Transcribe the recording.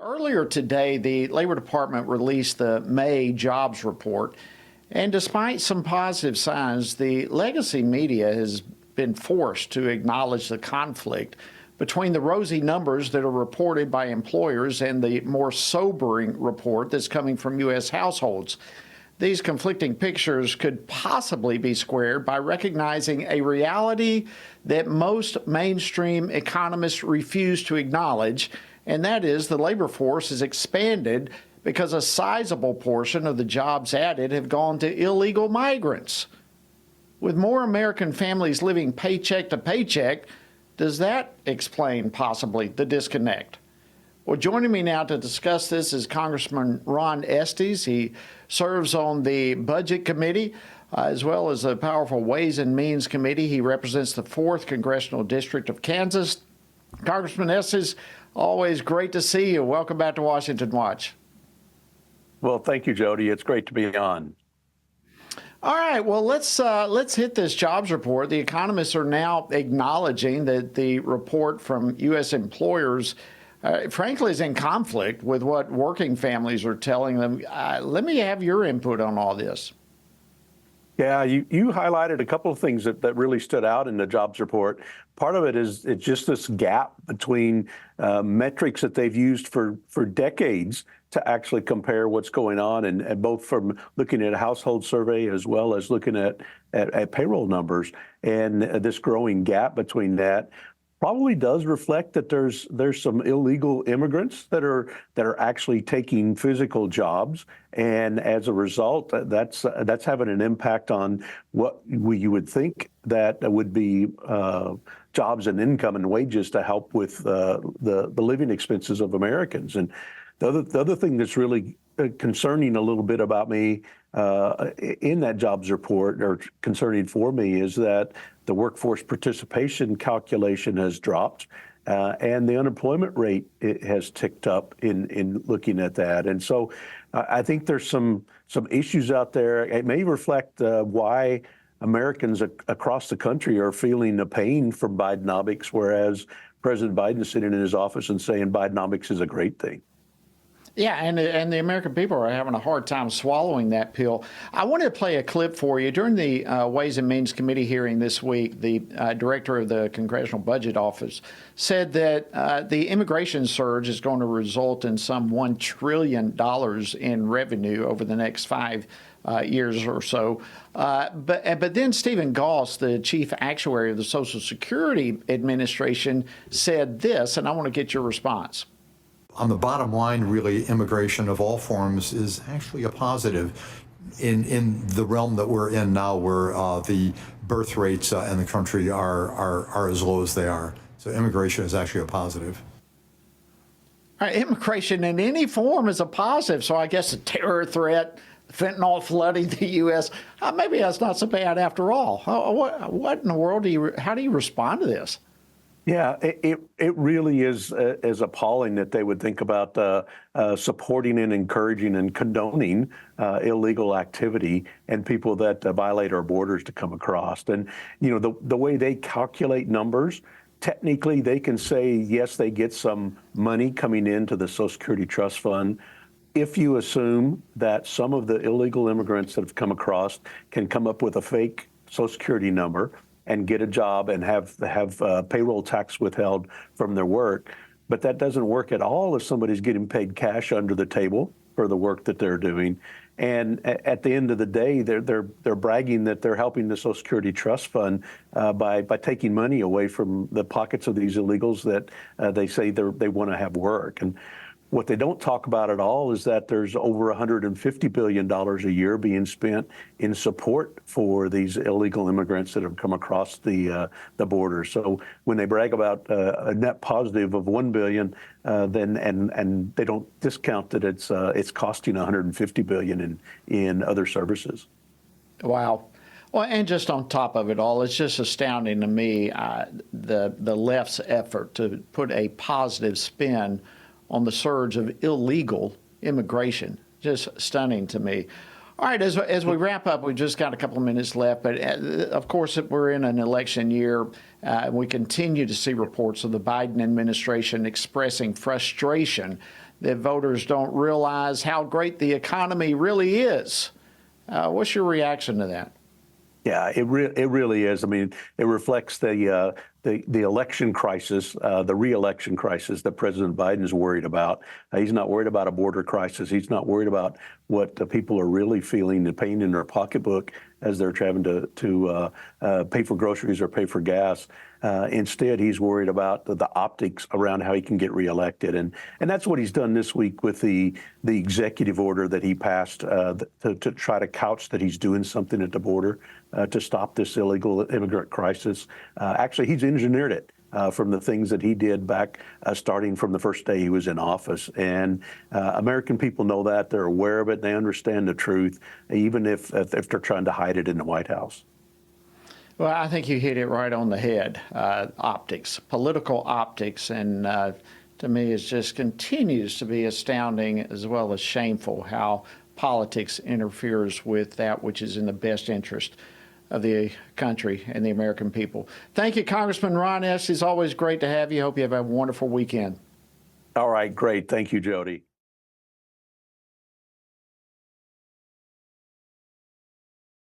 Earlier today, the Labor Department released the May jobs report, and despite some positive signs, the legacy media has been forced to acknowledge the conflict between the rosy numbers that are reported by employers and the more sobering report that's coming from U.S. households. These conflicting pictures could possibly be squared by recognizing a reality that most mainstream economists refuse to acknowledge, and that is the labor force is expanded because a sizable portion of the jobs added have gone to illegal migrants. With more American families living paycheck to paycheck, does that explain possibly the disconnect? Well, joining me now to discuss this is Congressman Estes. He serves on the Budget Committee as well as the powerful Ways and Means Committee. He represents the 4th Congressional District of Kansas. Congressman Estes, always great to see you. Welcome back to Washington Watch. Well, thank you, Jody. It's great to be on. All right, well, let's hit this jobs report. The economists are now acknowledging that the report from U.S. employers, frankly, is in conflict with what working families are telling them. Let me have your input on all this. Yeah, you highlighted a couple of things that really stood out in the jobs report. Part of it is it's just this gap between metrics that they've used for decades to actually compare what's going on, and both from looking at a household survey as well as looking at payroll numbers. And this growing gap between that probably does reflect that there's some illegal immigrants that are actually taking physical jobs, and as a result, that's having an impact on what you would think that would be jobs and income and wages to help with the living expenses of Americans. And the other thing that's really concerning a little bit about me in that jobs report, or concerning for me, is that the workforce participation calculation has dropped, and the unemployment rate has ticked up in looking at that. And so I think there's some issues out there. It may reflect why Americans across the country are feeling the pain from Bidenomics, whereas President Biden is sitting in his office and saying Bidenomics is a great thing. Yeah, and the American people are having a hard time swallowing that pill. I wanted to play a clip for you. During the Ways and Means Committee hearing this week, the director of the Congressional Budget Office said that the immigration surge is going to result in some $1 trillion in revenue over the next 5 years or so. But then Stephen Goss, the chief actuary of the Social Security Administration, said this, and I want to get your response. On the bottom line, really, immigration of all forms is actually a positive in the realm that we're in now, where the birth rates in the country are as low as they are. So immigration is actually a positive. Immigration in any form is a positive. So I guess the terror threat, fentanyl flooding the U.S., maybe that's not so bad after all. What in the world how do you respond to this? Yeah, it really is appalling that they would think about supporting and encouraging and condoning illegal activity and people that violate our borders to come across. And, you know, the way they calculate numbers, technically they can say, yes, they get some money coming into the Social Security Trust Fund, if you assume that some of the illegal immigrants that have come across can come up with a fake Social Security number and get a job and have payroll tax withheld from their work. But that doesn't work at all if somebody's getting paid cash under the table for the work that they're doing. And at the end of the day, they're bragging that they're helping the Social Security Trust Fund by taking money away from the pockets of these illegals that they say they want to have work. And what they don't talk about at all is that there's over $150 billion a year being spent in support for these illegal immigrants that have come across the border. So when they brag about a net positive of $1 billion, then they don't discount that it's costing $150 billion in other services. Wow. Well, and just on top of it all, it's just astounding to me the left's effort to put a positive spin on the surge of illegal immigration. Just stunning to me. All right, as we wrap up, we've just got a couple of minutes left, but of course, we're in an election year. We continue to see reports of the Biden administration expressing frustration that voters don't realize how great the economy really is. What's your reaction to that? Yeah, it really is. I mean, it reflects the election crisis, the re-election crisis that President Biden is worried about. He's not worried about a border crisis. He's not worried about what the people are really feeling, the pain in their pocketbook as they're having to pay for groceries or pay for gas. Instead, he's worried about the optics around how he can get reelected, and that's what he's done this week with the executive order that he passed to try to couch that he's doing something at the border to stop this illegal immigrant crisis. Actually, he's engineered it from the things that he did back starting from the first day he was in office. And American people know that. They're aware of it. They understand the truth, even if they're trying to hide it in the White House. Well, I think you hit it right on the head. Optics, political optics, and to me, it just continues to be astounding as well as shameful how politics interferes with that which is in the best interest of the country and the American people. Thank you, Congressman Ron Estes. It's always great to have you. Hope you have a wonderful weekend. All right, great. Thank you, Jody.